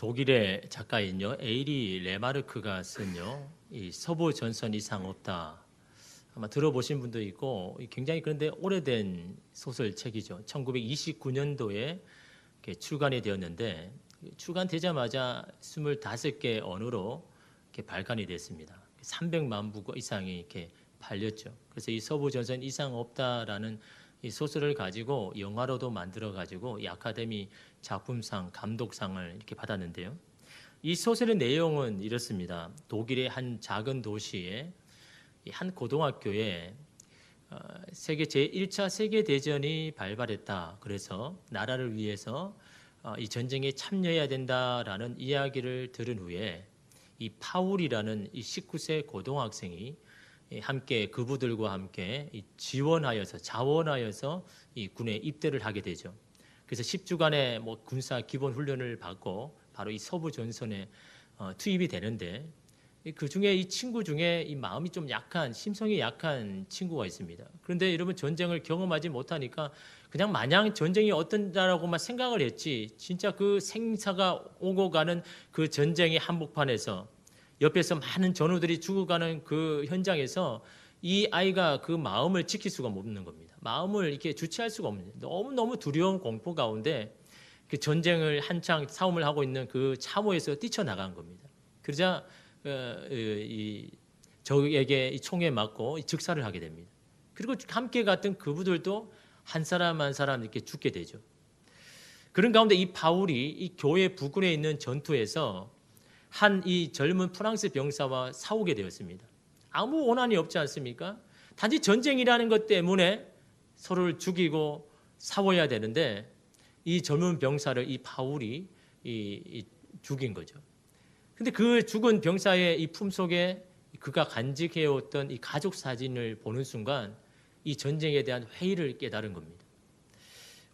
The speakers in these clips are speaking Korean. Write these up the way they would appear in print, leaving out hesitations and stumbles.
독일의 작가인요 에이리 레마르크가 쓴요 이 서부 전선 이상 없다. 아마 들어보신 분도 있고 굉장히 그런데 오래된 소설책이죠. 1929년도에 출간이 되었는데 출간되자마자 25개 언어로 이렇게 발간이 됐습니다. 300만 부 이상이 이렇게 팔렸죠. 그래서 이 서부 전선 이상 없다라는 이 소설을 가지고 영화로도 만들어 가지고 이 아카데미 작품상, 감독상을 이렇게 받았는데요. 이 소설의 내용은 이렇습니다. 독일의 한 작은 도시에 한 고등학교에 세계 제1차 세계 대전이 발발했다. 그래서 나라를 위해서 이 전쟁에 참여해야 된다라는 이야기를 들은 후에 이 파울이라는 이 19세 고등학생이 함께 그부들과 함께 자원하여서 이 군에 입대를 하게 되죠. 그래서 10주간의 군사 기본 훈련을 받고 바로 이 서부 전선에 투입이 되는데 그 중에 이 친구 중에 이 마음이 좀 약한, 심성이 약한 친구가 있습니다. 그런데 여러분 전쟁을 경험하지 못하니까 그냥 마냥 전쟁이 어떤다라고만 생각을 했지 진짜 그 생사가 오고 가는 그 전쟁의 한복판에서 옆에서 많은 전우들이 죽어가는 그 현장에서 이 아이가 그 마음을 지킬 수가 없는 겁니다. 마음을 이렇게 주체할 수가 없는, 너무너무 두려운 공포 가운데 그 전쟁을 한창 싸움을 하고 있는 그 참호에서 뛰쳐나간 겁니다. 그러자 적에게 이 총에 맞고 즉사를 하게 됩니다. 그리고 함께 갔던 그분들도 한 사람 한 사람 이렇게 죽게 되죠. 그런 가운데 이 바울이 이 교회 부근에 있는 전투에서 한 이 젊은 프랑스 병사와 싸우게 되었습니다. 아무 원한이 없지 않습니까? 단지 전쟁이라는 것 때문에 서로를 죽이고 싸워야 되는데 이 젊은 병사를 이 바울이 죽인 거죠. 근데 그 죽은 병사의 이 품속에 그가 간직해왔던 이 가족 사진을 보는 순간 이 전쟁에 대한 회의를 깨달은 겁니다.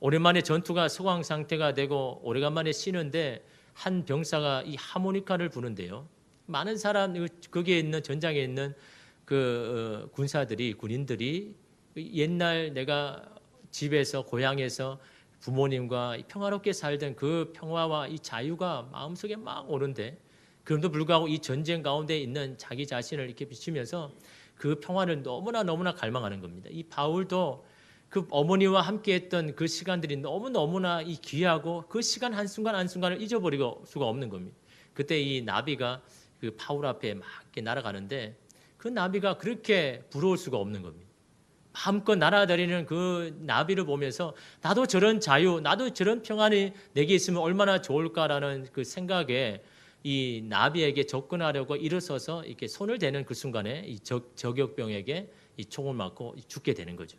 오랜만에 전투가 소강 상태가 되고 오래간만에 쉬는데 한 병사가 이 하모니카를 부는데요. 많은 사람 거기에 있는 전장에 있는 그 군인들이 옛날 내가 집에서 고향에서 부모님과 평화롭게 살던 그 평화와 이 자유가 마음속에 막 오는데 그럼에도 불구하고 이 전쟁 가운데 있는 자기 자신을 이렇게 비추면서 그 평화를 너무나 갈망하는 겁니다. 이 바울도 그 어머니와 함께했던 그 시간들이 너무나 이 귀하고 그 시간 한순간을 잊어버리고 수가 없는 겁니다. 그때 이 나비가 그 바울 앞에 막 이렇게 날아가는데 그 나비가 그렇게 부러울 수가 없는 겁니다. 마음껏 날아다니는 그 나비를 보면서 나도 저런 자유, 나도 저런 평안이 내게 있으면 얼마나 좋을까라는 그 생각에 이 나비에게 접근하려고 일어서서 이렇게 손을 대는 그 순간에 이 저격병에게 이 총을 맞고 죽게 되는 거죠.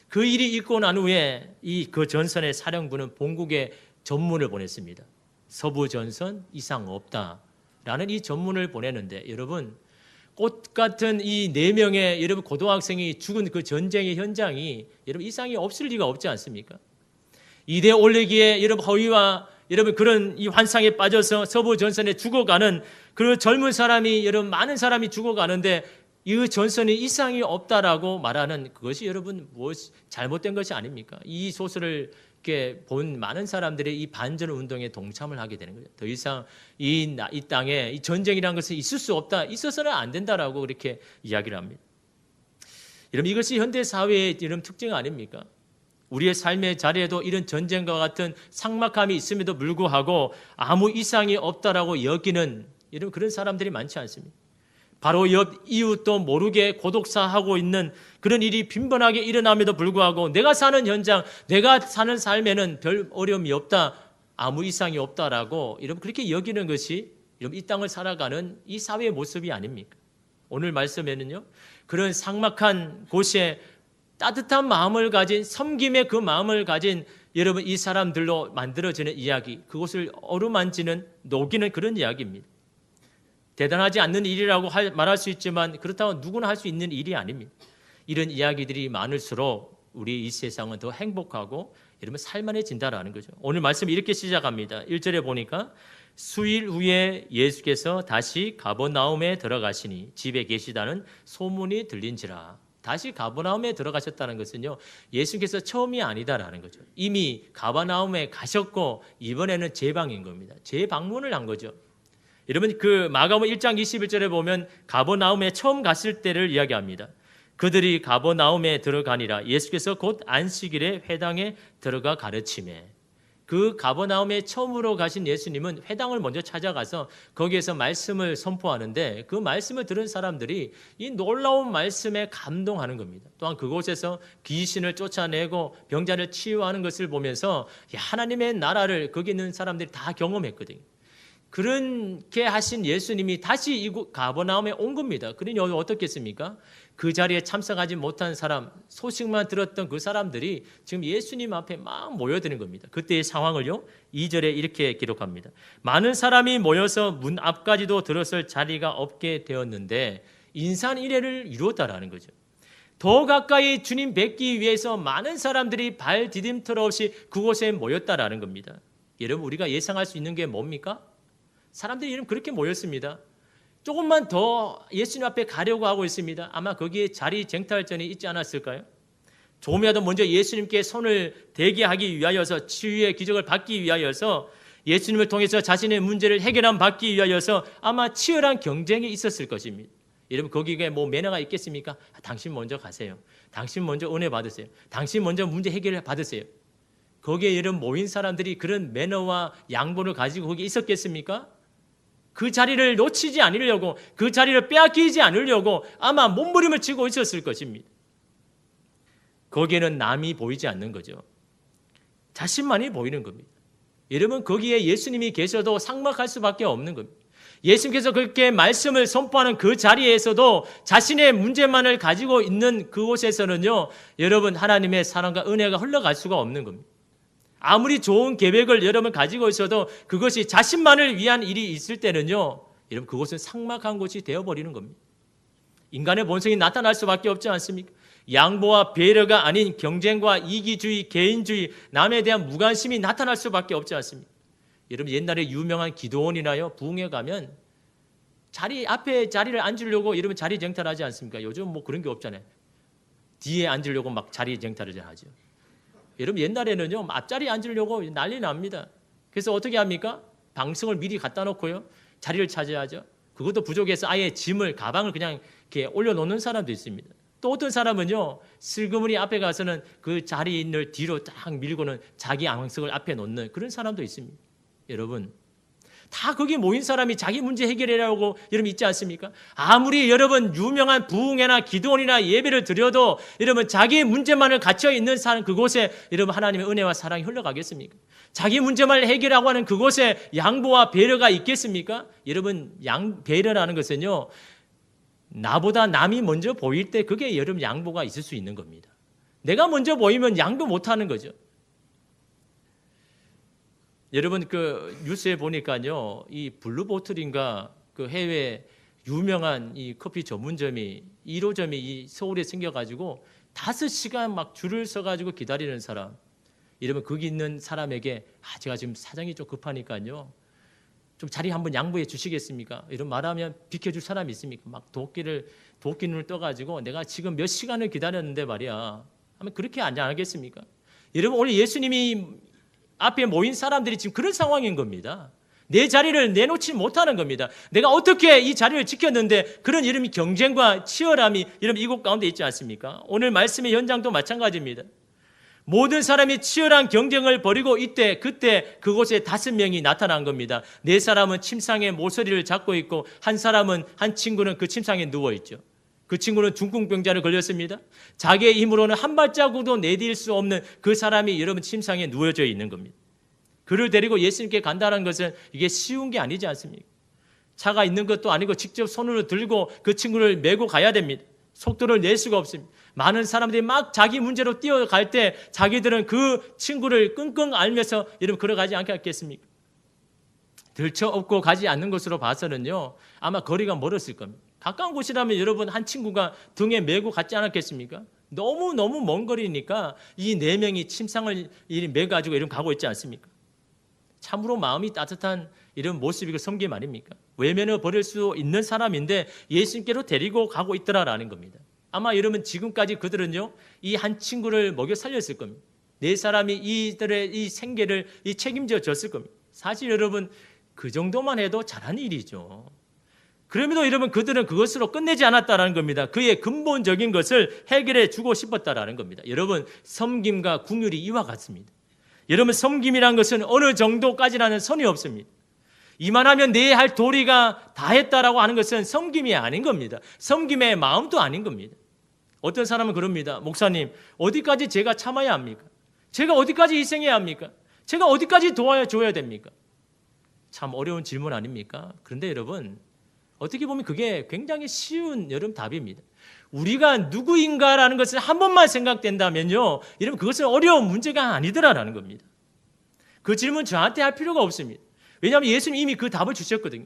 그 일이 있고 난 후에 그 전선의 사령부는 본국에 전문을 보냈습니다. 서부 전선 이상 없다라는 이 전문을 보내는데 여러분 꽃 같은 이 4명의 여러분 고등학생이 죽은 그 전쟁의 현장이 여러분 이상이 없을 리가 없지 않습니까? 이대 올리기에 여러분 허위와 여러분 그런 이 환상에 빠져서 서부 전선에 죽어가는 그 젊은 사람이 여러분 많은 사람이 죽어가는데 이 전선이 이상이 없다라고 말하는 그것이 여러분 잘못된 것이 아닙니까? 이 소설을 이렇게 본 많은 사람들이 이 반전 운동에 동참을 하게 되는 거죠. 더 이상 이 땅에 이 전쟁이라는 것은 있을 수 없다, 있어서는 안 된다라고 그렇게 이야기를 합니다. 여러분 이것이 현대 사회의 이런 특징 아닙니까? 우리의 삶의 자리에도 이런 전쟁과 같은 삭막함이 있음에도 불구하고 아무 이상이 없다라고 여기는 이런 그런 사람들이 많지 않습니까? 바로 옆 이웃도 모르게 고독사하고 있는 그런 일이 빈번하게 일어남에도 불구하고 내가 사는 현장, 내가 사는 삶에는 별 어려움이 없다, 아무 이상이 없다라고 여러분 그렇게 여기는 것이 여러분 이 땅을 살아가는 이 사회의 모습이 아닙니까? 오늘 말씀에는요 그런 삭막한 곳에 따뜻한 마음을 가진 섬김의 그 마음을 가진 여러분 이 사람들로 만들어지는 이야기, 그것을 어루만지는 녹이는 그런 이야기입니다. 대단하지 않는 일이라고 말할 수 있지만 그렇다고 누구나 할 수 있는 일이 아닙니다. 이런 이야기들이 많을수록 우리 이 세상은 더 행복하고 여러분 살만해진다라는 거죠. 오늘 말씀 이렇게 시작합니다. 1절에 보니까 수일 후에 예수께서 다시 가버나움에 들어가시니 집에 계시다는 소문이 들린지라. 다시 가버나움에 들어가셨다는 것은요, 예수께서 처음이 아니다라는 거죠. 이미 가버나움에 가셨고 이번에는 재방인 겁니다. 재방문을 한 거죠. 여러분, 그 마가복음 1장 21절에 보면 가버나움에 처음 갔을 때를 이야기합니다. 그들이 가버나움에 들어가니라. 예수께서 곧 안식일에 회당에 들어가 가르치매. 그 가버나움에 처음으로 가신 예수님은 회당을 먼저 찾아가서 거기에서 말씀을 선포하는데, 그 말씀을 들은 사람들이 이 놀라운 말씀에 감동하는 겁니다. 또한 그곳에서 귀신을 쫓아내고 병자를 치유하는 것을 보면서 하나님의 나라를 거기 있는 사람들이 다 경험했거든요. 그렇게 하신 예수님이 다시 이곳 가버나움에 온 겁니다. 그러니 어떻겠습니까? 그 자리에 참석하지 못한 사람, 소식만 들었던 그 사람들이 지금 예수님 앞에 막 모여드는 겁니다. 그때의 상황을요, 2절에 이렇게 기록합니다. 많은 사람이 모여서 문 앞까지도 들어설 자리가 없게 되었는데 인산이례를 이루었다라는 거죠. 더 가까이 주님 뵙기 위해서 많은 사람들이 발 디딤털 없이 그곳에 모였다라는 겁니다. 여러분, 우리가 예상할 수 있는 게 뭡니까? 사람들이 이름 그렇게 모였습니다. 조금만 더 예수님 앞에 가려고 하고 있습니다. 아마 거기에 자리 쟁탈전이 있지 않았을까요? 조금이라도 먼저 예수님께 손을 대게 하기 위하여서, 치유의 기적을 받기 위하여서, 예수님을 통해서 자신의 문제를 해결함 받기 위하여서 아마 치열한 경쟁이 있었을 것입니다. 여러분, 거기에 뭐 매너가 있겠습니까? 당신 먼저 가세요. 당신 먼저 은혜 받으세요. 당신 먼저 문제 해결을 받으세요. 거기에 여러분 모인 사람들이 그런 매너와 양보를 가지고 거기 있었겠습니까? 그 자리를 놓치지 않으려고, 그 자리를 빼앗기지 않으려고 아마 몸부림을 치고 있었을 것입니다. 거기에는 남이 보이지 않는 거죠. 자신만이 보이는 겁니다. 여러분, 거기에 예수님이 계셔도 삭막할 수밖에 없는 겁니다. 예수님께서 그렇게 말씀을 선포하는 그 자리에서도 자신의 문제만을 가지고 있는 그곳에서는요, 여러분, 하나님의 사랑과 은혜가 흘러갈 수가 없는 겁니다. 아무리 좋은 계획을 여러분 가지고 있어도 그것이 자신만을 위한 일이 있을 때는요, 여러분, 그것은 삭막한 곳이 되어버리는 겁니다. 인간의 본성이 나타날 수밖에 없지 않습니까? 양보와 배려가 아닌 경쟁과 이기주의, 개인주의, 남에 대한 무관심이 나타날 수밖에 없지 않습니까? 여러분, 옛날에 유명한 기도원이나요, 부흥회 가면 앞에 자리를 앉으려고 여러분 자리 쟁탈하지 않습니까? 요즘 뭐 그런 게 없잖아요. 뒤에 앉으려고 막 자리 쟁탈을 하죠. 여러분, 옛날에는요, 앞자리에 앉으려고 난리 납니다. 그래서 어떻게 합니까? 방송을 미리 갖다 놓고요, 자리를 차지하죠. 그것도 부족해서 아예 짐을, 가방을 그냥 이렇게 올려놓는 사람도 있습니다. 또 어떤 사람은요, 슬그머니 앞에 가서는 그 자리인을 뒤로 딱 밀고는 자기 방석을 앞에 놓는 그런 사람도 있습니다. 여러분, 다 거기 모인 사람이 자기 문제 해결하려고 여러분 있지 않습니까? 아무리 여러분 유명한 부흥회나 기도원이나 예배를 드려도 여러분 자기의 문제만을 갇혀 있는 사람, 그곳에 여러분 하나님의 은혜와 사랑이 흘러가겠습니까? 자기 문제만 해결하고 하는 그곳에 양보와 배려가 있겠습니까? 여러분, 배려라는 것은요, 나보다 남이 먼저 보일 때 그게 여러분 양보가 있을 수 있는 겁니다. 내가 먼저 보이면 양보 못하는 거죠. 여러분, 그 뉴스에 보니까요, 이 블루보틀인가 그 해외 유명한 이 커피 전문점이 1호점이 이 서울에 생겨가지고 5시간 막 줄을 서가지고 기다리는 사람. 이러면 거기 있는 사람에게 제가 지금 사정이 좀 급하니까요, 좀 자리 한번 양보해 주시겠습니까? 이런 말하면 비켜줄 사람이 있습니까? 막 도끼눈을 떠가지고 내가 지금 몇 시간을 기다렸는데 말이야 하면 그렇게 안 하겠습니까? 여러분, 오늘 예수님이 앞에 모인 사람들이 지금 그런 상황인 겁니다. 내 자리를 내놓지 못하는 겁니다. 내가 어떻게 이 자리를 지켰는데 그런 이름이 경쟁과 치열함이 여러분 이곳 가운데 있지 않습니까? 오늘 말씀의 현장도 마찬가지입니다. 모든 사람이 치열한 경쟁을 벌이고 그때 그곳에 5명이 나타난 겁니다. 4사람은 침상에 모서리를 잡고 있고 한 친구는 그 침상에 누워 있죠. 그 친구는 중풍병자를 걸렸습니다. 자기의 힘으로는 한 발자국도 내딜 수 없는 그 사람이 여러분 침상에 누워져 있는 겁니다. 그를 데리고 예수님께 간다는 것은 이게 쉬운 게 아니지 않습니까? 차가 있는 것도 아니고 직접 손으로 들고 그 친구를 메고 가야 됩니다. 속도를 낼 수가 없습니다. 많은 사람들이 막 자기 문제로 뛰어갈 때 자기들은 그 친구를 끙끙 앓면서 여러분 걸어가지 않겠습니까? 들쳐업고 가지 않는 것으로 봐서는요, 아마 거리가 멀었을 겁니다. 가까운 곳이라면 여러분 한 친구가 등에 메고 갔지 않았겠습니까? 너무 먼 거리니까 이 4명이 침상을 메가지고 이런 가고 있지 않습니까? 참으로 마음이 따뜻한 이런 모습이고 섬김 아닙니까? 외면을 버릴 수 있는 사람인데 예수님께로 데리고 가고 있더라라는 겁니다. 아마 여러분 지금까지 그들은요, 이 한 친구를 먹여 살렸을 겁니다. 네 사람이 이들의 이 생계를 책임져 줬을 겁니다. 사실 여러분 그 정도만 해도 잘한 일이죠. 그럼에도 여러분 그들은 그것으로 끝내지 않았다라는 겁니다. 그의 근본적인 것을 해결해 주고 싶었다라는 겁니다. 여러분 섬김과 긍휼이 이와 같습니다. 여러분 섬김이란 것은 어느 정도까지라는 선이 없습니다. 이만하면 내 할 도리가 다 했다라고 하는 것은 섬김이 아닌 겁니다. 섬김의 마음도 아닌 겁니다. 어떤 사람은 그럽니다. 목사님, 어디까지 제가 참아야 합니까? 제가 어디까지 희생해야 합니까? 제가 어디까지 도와줘야 됩니까? 참 어려운 질문 아닙니까? 그런데 여러분 어떻게 보면 그게 굉장히 쉬운 여러분 답입니다. 우리가 누구인가라는 것을 한 번만 생각된다면요, 여러분 그것은 어려운 문제가 아니더라라는 겁니다. 그 질문 저한테 할 필요가 없습니다. 왜냐하면 예수님 이미 그 답을 주셨거든요.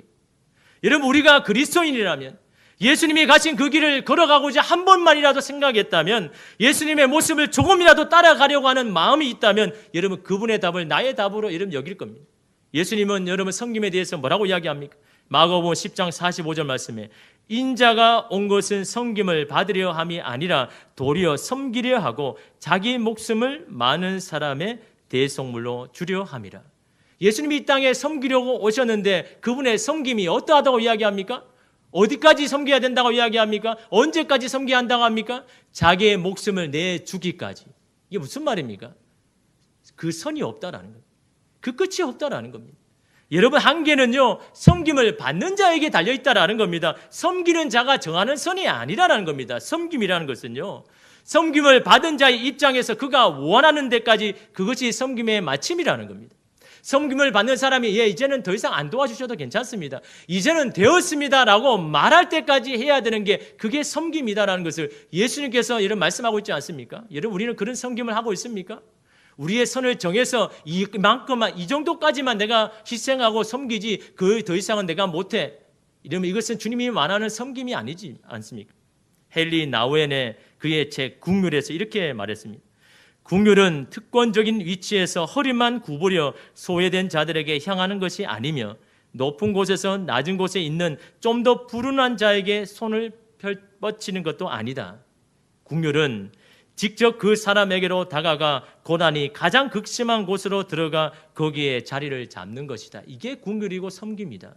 여러분 우리가 그리스도인이라면 예수님이 가신 그 길을 걸어가고자 한 번만이라도 생각했다면, 예수님의 모습을 조금이라도 따라가려고 하는 마음이 있다면 여러분 그분의 답을 나의 답으로 여러분 여길 겁니다. 예수님은 여러분 섬김에 대해서 뭐라고 이야기합니까? 마가복음 10장 45절 말씀에 인자가 온 것은 섬김을 받으려 함이 아니라 도리어 섬기려 하고 자기 목숨을 많은 사람의 대속물로 주려 함이라. 예수님이 이 땅에 섬기려고 오셨는데 그분의 섬김이 어떠하다고 이야기합니까? 어디까지 섬겨야 된다고 이야기합니까? 언제까지 섬겨야 한다고 합니까? 자기의 목숨을 내주기까지. 이게 무슨 말입니까? 그 선이 없다라는 겁니다. 그 끝이 없다라는 겁니다. 여러분 한계는요, 섬김을 받는 자에게 달려있다라는 겁니다. 섬기는 자가 정하는 선이 아니라는 겁니다. 섬김이라는 것은요, 섬김을 받은 자의 입장에서 그가 원하는 데까지 그것이 섬김의 마침이라는 겁니다. 섬김을 받는 사람이 이제는 더 이상 안 도와주셔도 괜찮습니다, 이제는 되었습니다라고 말할 때까지 해야 되는 게 그게 섬김이다라는 것을 예수님께서 이런 말씀하고 있지 않습니까? 여러분 우리는 그런 섬김을 하고 있습니까? 우리의 선을 정해서 이만큼만, 이 정도까지만 내가 희생하고 섬기지 그 더 이상은 내가 못해, 이러면 이것은 주님이 말하는 섬김이 아니지 않습니까? 헨리 나우엔의 그의 책 긍휼에서 이렇게 말했습니다. 긍휼은 특권적인 위치에서 허리만 구부려 소외된 자들에게 향하는 것이 아니며 높은 곳에서 낮은 곳에 있는 좀 더 불운한 자에게 손을 뻗치는 것도 아니다. 긍휼은 직접 그 사람에게로 다가가 고난이 가장 극심한 곳으로 들어가 거기에 자리를 잡는 것이다. 이게 긍휼이고 섬김이다.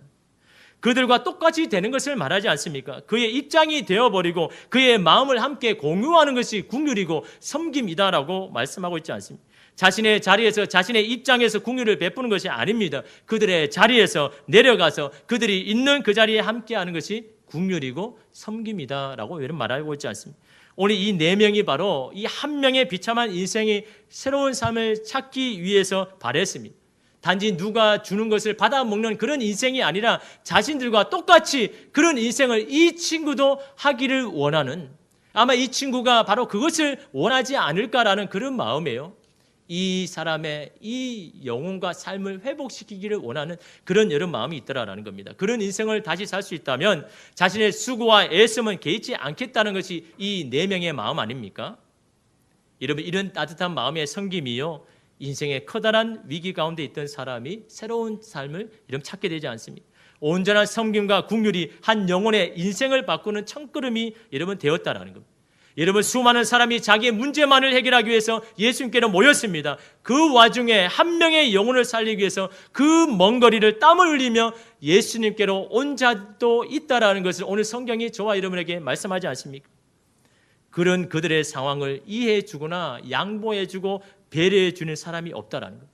그들과 똑같이 되는 것을 말하지 않습니까? 그의 입장이 되어버리고 그의 마음을 함께 공유하는 것이 긍휼이고 섬김이다라고 말씀하고 있지 않습니까? 자신의 자리에서, 자신의 입장에서 긍휼을 베푸는 것이 아닙니다. 그들의 자리에서 내려가서 그들이 있는 그 자리에 함께하는 것이 긍휼이고 섬김이다라고 이런 말하고 있지 않습니까? 오늘 이 네 명이 바로 이 한 명의 비참한 인생의 새로운 삶을 찾기 위해서 발했습니다. 단지 누가 주는 것을 받아먹는 그런 인생이 아니라 자신들과 똑같이 그런 인생을 이 친구도 하기를 원하는, 아마 이 친구가 바로 그것을 원하지 않을까라는 그런 마음이에요. 이 사람의 이 영혼과 삶을 회복시키기를 원하는 그런 여러 마음이 있더라라는 겁니다. 그런 인생을 다시 살 수 있다면 자신의 수고와 애씀은 개의치 않겠다는 것이 이 네 명의 마음 아닙니까? 여러분 이런 따뜻한 마음의 섬김이요, 인생의 커다란 위기 가운데 있던 사람이 새로운 삶을 이런 찾게 되지 않습니까? 온전한 섬김과 긍휼이 한 영혼의 인생을 바꾸는 첫걸음이 여러분 되었다라는 겁니다. 여러분 수많은 사람이 자기의 문제만을 해결하기 위해서 예수님께로 모였습니다. 그 와중에 한 명의 영혼을 살리기 위해서 그 먼 거리를 땀을 흘리며 예수님께로 온 자도 있다라는 것을 오늘 성경이 저와 여러분에게 말씀하지 않습니까? 그런 그들의 상황을 이해해 주거나 양보해 주고 배려해 주는 사람이 없다라는 것.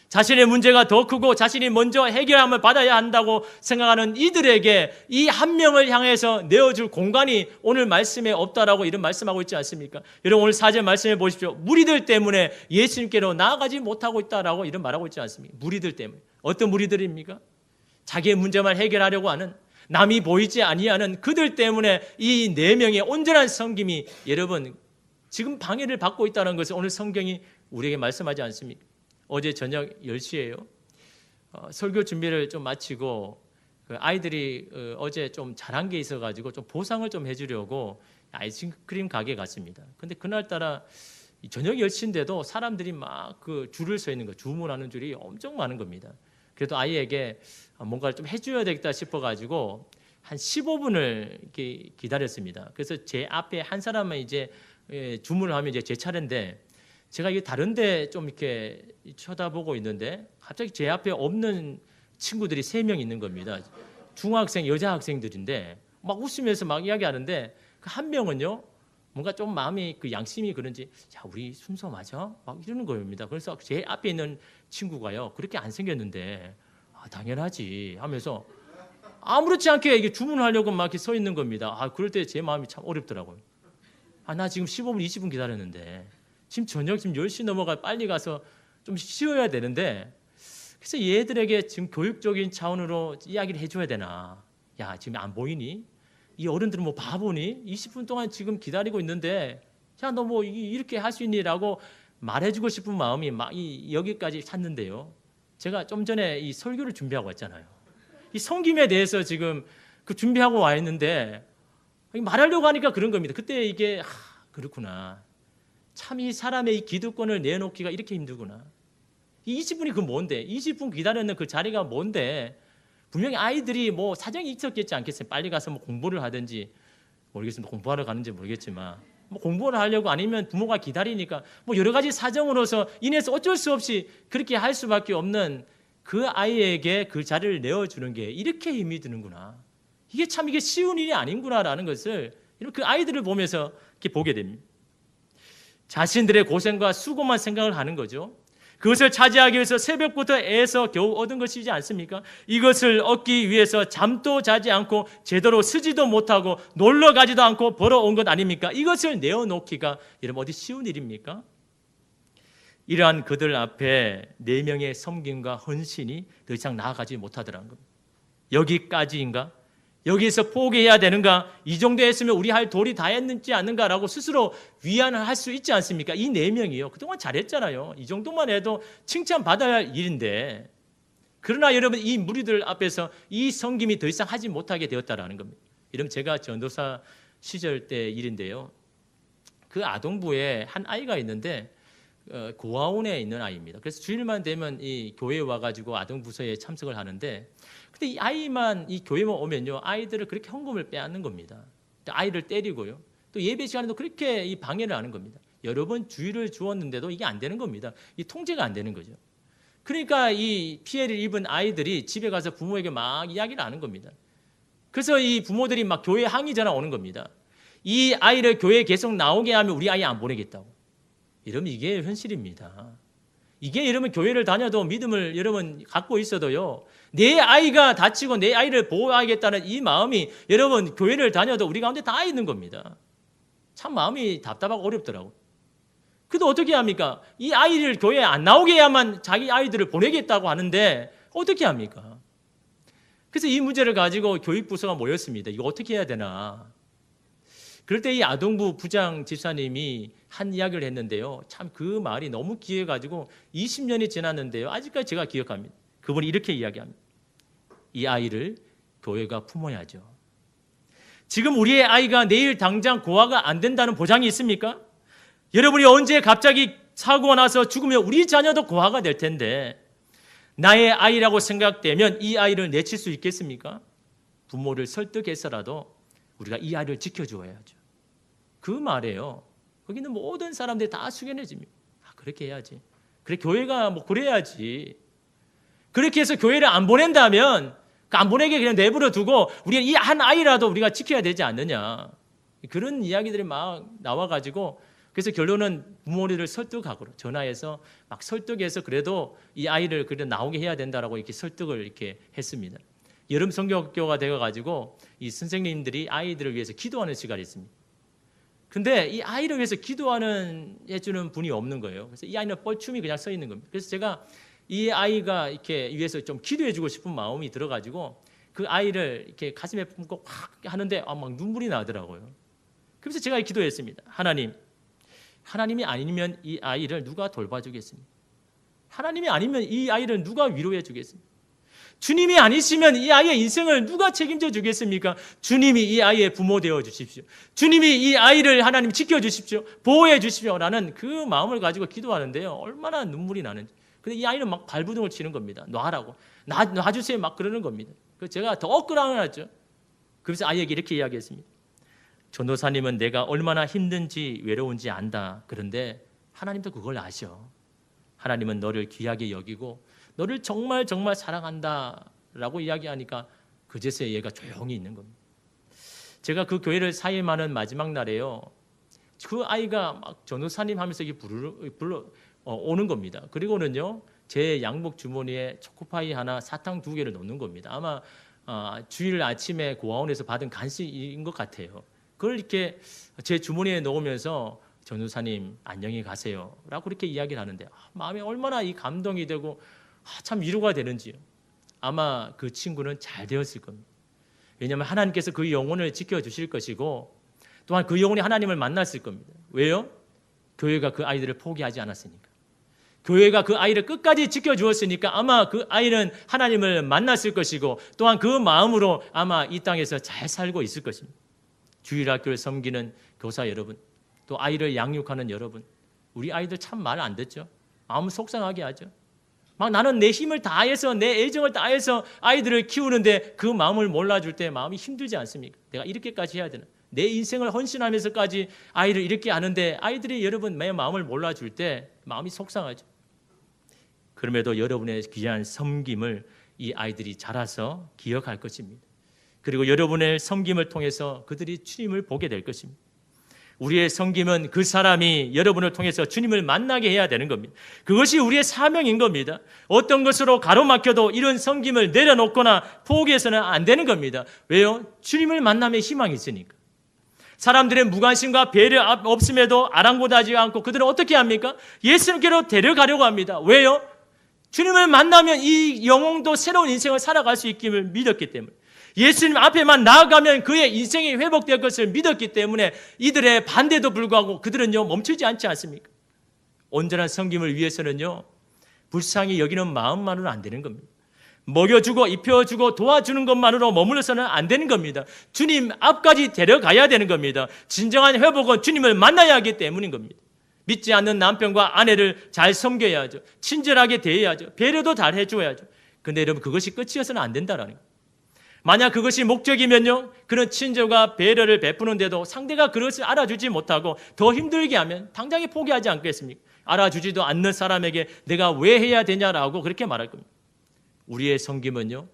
자신의 문제가 더 크고 자신이 먼저 해결함을 받아야 한다고 생각하는 이들에게 이 한 명을 향해서 내어줄 공간이 오늘 말씀에 없다라고 이런 말씀하고 있지 않습니까? 여러분 오늘 4절 말씀해 보십시오. 무리들 때문에 예수님께로 나아가지 못하고 있다라고 이런 말하고 있지 않습니까? 무리들 때문에. 어떤 무리들입니까? 자기의 문제만 해결하려고 하는, 남이 보이지 아니하는 그들 때문에 이 네 명의 온전한 섬김이 여러분 지금 방해를 받고 있다는 것을 오늘 성경이 우리에게 말씀하지 않습니까? 어제 저녁 10시에요. 설교 준비를 좀 마치고 그 아이들이 어제 좀 잘한 게 있어가지고 좀 보상을 좀 해주려고 아이스크림 가게에 갔습니다. 근데 그날따라 저녁 10시인데도 사람들이 막 그 줄을 서 있는 거, 주문하는 줄이 엄청 많은 겁니다. 그래도 아이에게 뭔가를 좀 해줘야 되겠다 싶어가지고 한 15분을 이렇게 기다렸습니다. 그래서 제 앞에 한 사람은 이제 주문을 하면 이제 제 차례인데 제가 이게 다른데 좀 이렇게 쳐다보고 있는데 갑자기 제 앞에 없는 친구들이 3명 있는 겁니다. 중학생 여자 학생들인데 막 웃으면서 막 이야기하는데 그 한 명은요 뭔가 좀 마음이 그 양심이 그런지 야 우리 순서 맞아? 막 이러는 겁니다. 그래서 제 앞에 있는 친구가요 그렇게 안 생겼는데 아, 당연하지 하면서 아무렇지 않게 이게 주문하려고 막 이렇게 서 있는 겁니다. 아 그럴 때 제 마음이 참 어렵더라고요. 아 나 지금 15분 20분 기다렸는데 지금 저녁 지금 10시 넘어가 빨리 가서 좀 쉬어야 되는데 그래서 얘들에게 지금 교육적인 차원으로 이야기를 해줘야 되나? 야 지금 안 보이니? 이 어른들은 뭐 바보니? 20분 동안 지금 기다리고 있는데 야 너 뭐 이렇게 할 수 있니?라고 말해주고 싶은 마음이 막 여기까지 찼는데요. 제가 좀 전에 이 설교를 준비하고 왔잖아요. 이 섬김에 대해서 지금 그 준비하고 와 있는데 말하려고 하니까 그런 겁니다. 그때 이게 그렇구나. 참 이 사람의 이 기득권을 내놓기가 이렇게 힘들구나. 이 20분이 그 뭔데? 20분 기다렸는 그 자리가 뭔데? 분명히 아이들이 뭐 사정이 있었겠지 않겠어요? 빨리 가서 뭐 공부를 하든지 모르겠습니다. 공부하러 가는지 모르겠지만 뭐 공부를 하려고 아니면 부모가 기다리니까 뭐 여러 가지 사정으로서 인해서 어쩔 수 없이 그렇게 할 수밖에 없는 그 아이에게 그 자리를 내어주는 게 이렇게 힘이 드는구나. 이게 참 이게 쉬운 일이 아닌구나라는 것을 그 아이들을 보면서 이렇게 보게 됩니다. 자신들의 고생과 수고만 생각을 하는 거죠. 그것을 차지하기 위해서 새벽부터 애서 겨우 얻은 것이지 않습니까? 이것을 얻기 위해서 잠도 자지 않고 제대로 쓰지도 못하고 놀러 가지도 않고 벌어온 것 아닙니까? 이것을 내어놓기가 여러분 어디 쉬운 일입니까? 이러한 그들 앞에 4명의 섬김과 헌신이 더 이상 나아가지 못하더라는 겁니다. 여기까지인가? 여기에서 포기해야 되는가? 이 정도 했으면 우리 할 도리 다 했는지 않는가라고 스스로 위안을 할 수 있지 않습니까? 이 4명이요. 그동안 잘했잖아요. 이 정도만 해도 칭찬받아야 할 일인데 그러나 여러분 이 무리들 앞에서 이 섬김이 더 이상 하지 못하게 되었다라는 겁니다. 여러분 제가 전도사 시절 때 일인데요. 그 아동부에 한 아이가 있는데 고아원에 있는 아이입니다. 그래서 주일만 되면 이 교회에 와가지고 아동부서에 참석을 하는데 근데 이 아이만 이 교회만 오면요 아이들을 그렇게 헌금을 빼앗는 겁니다. 아이를 때리고요. 또 예배 시간에도 그렇게 이 방해를 하는 겁니다. 여러 번 주의를 주었는데도 이게 안 되는 겁니다. 이 통제가 안 되는 거죠. 그러니까 이 피해를 입은 아이들이 집에 가서 부모에게 막 이야기를 하는 겁니다. 그래서 이 부모들이 막 교회에 항의 전화 오는 겁니다. 이 아이를 교회에 계속 나오게 하면 우리 아이 안 보내겠다고. 여러분 이게 현실입니다. 이게 여러분 교회를 다녀도 믿음을 여러분 갖고 있어도요. 내 아이가 다치고 내 아이를 보호하겠다는 이 마음이 여러분 교회를 다녀도 우리 가운데 다 있는 겁니다. 참 마음이 답답하고 어렵더라고요. 그래도 어떻게 합니까? 이 아이를 교회에 안 나오게 해야만 자기 아이들을 보내겠다고 하는데 어떻게 합니까? 그래서 이 문제를 가지고 교육부서가 모였습니다. 이거 어떻게 해야 되나? 그럴 때 이 아동부 부장 집사님이 한 이야기를 했는데요. 참 그 말이 너무 귀해가지고 20년이 지났는데요. 아직까지 제가 기억합니다. 그분이 이렇게 이야기합니다. 이 아이를 교회가 품어야죠. 지금 우리의 아이가 내일 당장 고아가 안 된다는 보장이 있습니까? 여러분이 언제 갑자기 사고가 나서 죽으면 우리 자녀도 고아가 될 텐데 나의 아이라고 생각되면 이 아이를 내칠 수 있겠습니까? 부모를 설득해서라도 우리가 이 아이를 지켜주어야죠. 그 말이에요. 거기는 모든 사람들이 다 숙연해집니다. 그렇게 해야지. 그래 교회가 뭐 그래야지. 그렇게 해서 교회를 안 보낸다면 안 보내게 그냥 내버려 두고 우리가 이 한 아이라도 우리가 지켜야 되지 않느냐. 그런 이야기들이 막 나와가지고 그래서 결론은 부모님을 설득하고 전화해서 막 설득해서 그래도 이 아이를 그래도 나오게 해야 된다라고 이렇게 설득을 이렇게 했습니다. 여름 성경학교가 되어가지고 이 선생님들이 아이들을 위해서 기도하는 시간이 있습니다. 근데 이 아이를 위해서 기도하는 해주는 분이 없는 거예요. 그래서 이 아이는 뻘쭘히 그냥 서 있는 겁니다. 그래서 제가 이 아이가 이렇게 위해서 좀 기도해주고 싶은 마음이 들어가지고 그 아이를 이렇게 가슴에 품고 확 하는데 막 눈물이 나더라고요. 그래서 제가 기도했습니다. 하나님이 아니면 이 아이를 누가 돌봐주겠습니까? 하나님이 아니면 이 아이를 누가 위로해 주겠습니까? 주님이 아니시면 이 아이의 인생을 누가 책임져 주겠습니까? 주님이 이 아이의 부모 되어 주십시오. 주님이 이 아이를 하나님 지켜 주십시오. 보호해 주십시오라는 그 마음을 가지고 기도하는데요. 얼마나 눈물이 나는지. 근데 이 아이는 막 발부둥을 치는 겁니다. 놔라고. 놔주세요 막 그러는 겁니다. 그래서 제가 더 끌어안았죠. 그래서 아이에게 이렇게 이야기했습니다. 전도사님은 내가 얼마나 힘든지 외로운지 안다. 그런데 하나님도 그걸 아셔. 하나님은 너를 귀하게 여기고 너를 정말 정말 사랑한다 라고 이야기하니까 그제서야 얘가 조용히 있는 겁니다. 제가 그 교회를 사임하는 마지막 날에요, 그 아이가 막 전도사님 하면서 오는 겁니다. 그리고는요, 제 양복 주머니에 초코파이 하나, 사탕 2개를 넣는 겁니다. 아마 주일 아침에 고아원에서 받은 간식인 것 같아요. 그걸 이렇게 제 주머니에 넣으면서 전도사님 안녕히 가세요 라고 그렇게 이야기를 하는데 마음에 얼마나 이 감동이 되고 참 위로가 되는지요. 아마 그 친구는 잘 되었을 겁니다. 왜냐하면 하나님께서 그 영혼을 지켜주실 것이고 또한 그 영혼이 하나님을 만났을 겁니다. 왜요? 교회가 그 아이들을 포기하지 않았으니까. 교회가 그 아이를 끝까지 지켜주었으니까 아마 그 아이는 하나님을 만났을 것이고 또한 그 마음으로 아마 이 땅에서 잘 살고 있을 것입니다. 주일학교를 섬기는 교사 여러분, 또 아이를 양육하는 여러분, 우리 아이들 참 말 안 듣죠. 마음 속상하게 하죠. 막 나는 내 힘을 다해서 내 애정을 다해서 아이들을 키우는데 그 마음을 몰라줄 때 마음이 힘들지 않습니까? 내가 이렇게까지 해야 되나? 내 인생을 헌신하면서까지 아이를 이렇게 하는데 아이들이 여러분 내 마음을 몰라줄 때 마음이 속상하죠. 그럼에도 여러분의 귀한 섬김을 이 아이들이 자라서 기억할 것입니다. 그리고 여러분의 섬김을 통해서 그들이 주님을 보게 될 것입니다. 우리의 섬김은 그 사람이 여러분을 통해서 주님을 만나게 해야 되는 겁니다. 그것이 우리의 사명인 겁니다. 어떤 것으로 가로막혀도 이런 섬김을 내려놓거나 포기해서는 안 되는 겁니다. 왜요? 주님을 만남에 희망이 있으니까. 사람들의 무관심과 배려 없음에도 아랑곳하지 않고 그들은 어떻게 합니까? 예수님께로 데려가려고 합니다. 왜요? 주님을 만나면 이 영혼도 새로운 인생을 살아갈 수 있음을 믿었기 때문에, 예수님 앞에만 나아가면 그의 인생이 회복될 것을 믿었기 때문에 이들의 반대도 불구하고 그들은요 멈추지 않지 않습니까? 온전한 섬김을 위해서는요 불쌍히 여기는 마음만으로는 안 되는 겁니다. 먹여주고 입혀주고 도와주는 것만으로 머물러서는 안 되는 겁니다. 주님 앞까지 데려가야 되는 겁니다. 진정한 회복은 주님을 만나야 하기 때문인 겁니다. 믿지 않는 남편과 아내를 잘 섬겨야죠. 친절하게 대해야죠. 배려도 잘 해줘야죠. 근데 여러분 그것이 끝이어서는 안 된다라는 거예요. 만약 그것이 목적이면요, 그런 친절과 배려를 베푸는데도 상대가 그것을 알아주지 못하고 더 힘들게 하면 당장에 포기하지 않겠습니까? 알아주지도 않는 사람에게 내가 왜 해야 되냐라고 그렇게 말할 겁니다. 우리의 섬김은요,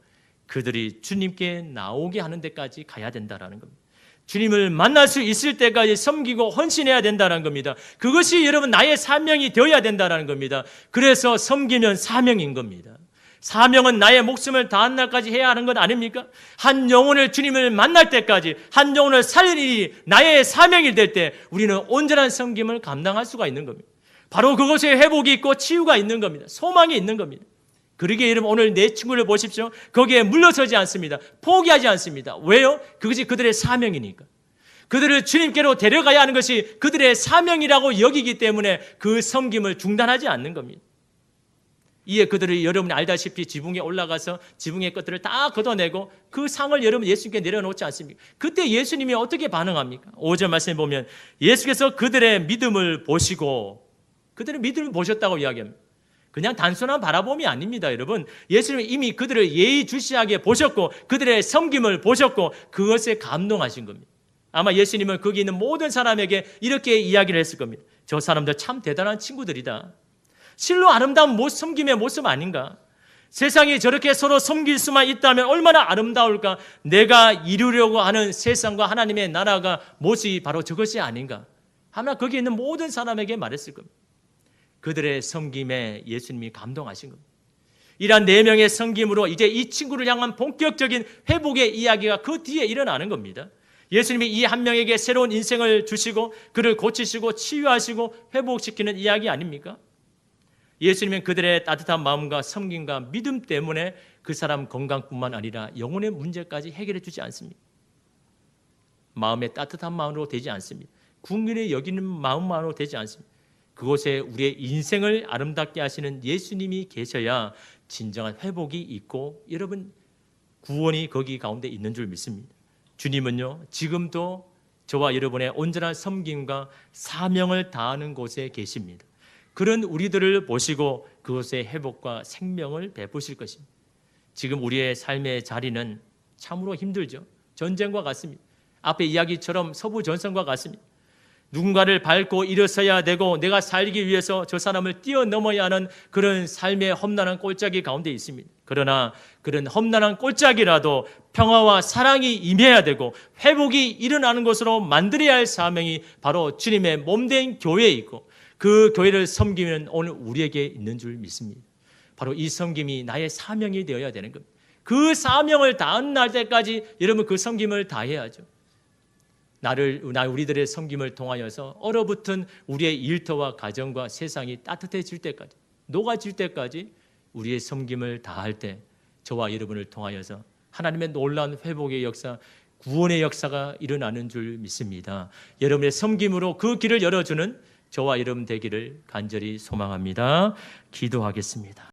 그들이 주님께 나오게 하는 데까지 가야 된다라는 겁니다. 주님을 만날 수 있을 때까지 섬기고 헌신해야 된다는 겁니다. 그것이 여러분 나의 사명이 되어야 된다는 겁니다. 그래서 섬기면 사명인 겁니다. 사명은 나의 목숨을 다한 날까지 해야 하는 것 아닙니까? 한 영혼을 주님을 만날 때까지, 한 영혼을 살릴 일이 나의 사명이 될 때 우리는 온전한 섬김을 감당할 수가 있는 겁니다. 바로 그것에 회복이 있고 치유가 있는 겁니다. 소망이 있는 겁니다. 그러기에 여러분 오늘 내 친구를 보십시오. 거기에 물러서지 않습니다. 포기하지 않습니다. 왜요? 그것이 그들의 사명이니까. 그들을 주님께로 데려가야 하는 것이 그들의 사명이라고 여기기 때문에 그 섬김을 중단하지 않는 겁니다. 이에 그들이 여러분이 알다시피 지붕에 올라가서 지붕의 것들을 다 걷어내고 그 상을 여러분 예수님께 내려놓지 않습니까? 그때 예수님이 어떻게 반응합니까? 5절 말씀에 보면 예수께서 그들의 믿음을 보시고, 그들의 믿음을 보셨다고 이야기합니다. 그냥 단순한 바라봄이 아닙니다, 여러분. 예수님이 이미 그들을 예의주시하게 보셨고 그들의 섬김을 보셨고 그것에 감동하신 겁니다. 아마 예수님은 거기 있는 모든 사람에게 이렇게 이야기를 했을 겁니다. 저 사람들 참 대단한 친구들이다. 실로 아름다운 섬김의 모습 아닌가? 세상이 저렇게 서로 섬길 수만 있다면 얼마나 아름다울까? 내가 이루려고 하는 세상과 하나님의 나라가 모습이 바로 저것이 아닌가? 아마 거기 있는 모든 사람에게 말했을 겁니다. 그들의 섬김에 예수님이 감동하신 겁니다. 이러한 4명의 섬김으로 이제 이 친구를 향한 본격적인 회복의 이야기가 그 뒤에 일어나는 겁니다. 예수님이 이 한 명에게 새로운 인생을 주시고 그를 고치시고 치유하시고 회복시키는 이야기 아닙니까? 예수님은 그들의 따뜻한 마음과 섬김과 믿음 때문에 그 사람 건강뿐만 아니라 영혼의 문제까지 해결해 주지 않습니다. 마음의 따뜻한 마음으로 되지 않습니다. 국민의 여기는 마음만으로 되지 않습니다. 그곳에 우리의 인생을 아름답게 하시는 예수님이 계셔야 진정한 회복이 있고 여러분 구원이 거기 가운데 있는 줄 믿습니다. 주님은요 지금도 저와 여러분의 온전한 섬김과 사명을 다하는 곳에 계십니다. 그런 우리들을 보시고 그곳에 회복과 생명을 베푸실 것입니다. 지금 우리의 삶의 자리는 참으로 힘들죠. 전쟁과 같습니다. 앞에 이야기처럼 서부 전선과 같습니다. 누군가를 밟고 일어서야 되고 내가 살기 위해서 저 사람을 뛰어넘어야 하는 그런 삶의 험난한 꼴짜기 가운데 있습니다. 그러나 그런 험난한 꼴짜기라도 평화와 사랑이 임해야 되고 회복이 일어나는 것으로 만들어야 할 사명이 바로 주님의 몸된 교회에 있고 그 교회를 섬기는 오늘 우리에게 있는 줄 믿습니다. 바로 이 섬김이 나의 사명이 되어야 되는 겁니다. 그 사명을 다하는 날 때까지 여러분 그 섬김을 다해야죠. 우리들의 섬김을 통하여서 얼어붙은 우리의 일터와 가정과 세상이 따뜻해질 때까지, 녹아질 때까지 우리의 섬김을 다할 때 저와 여러분을 통하여서 하나님의 놀라운 회복의 역사, 구원의 역사가 일어나는 줄 믿습니다. 여러분의 섬김으로 그 길을 열어주는 저와 여러분 되기를 간절히 소망합니다. 기도하겠습니다.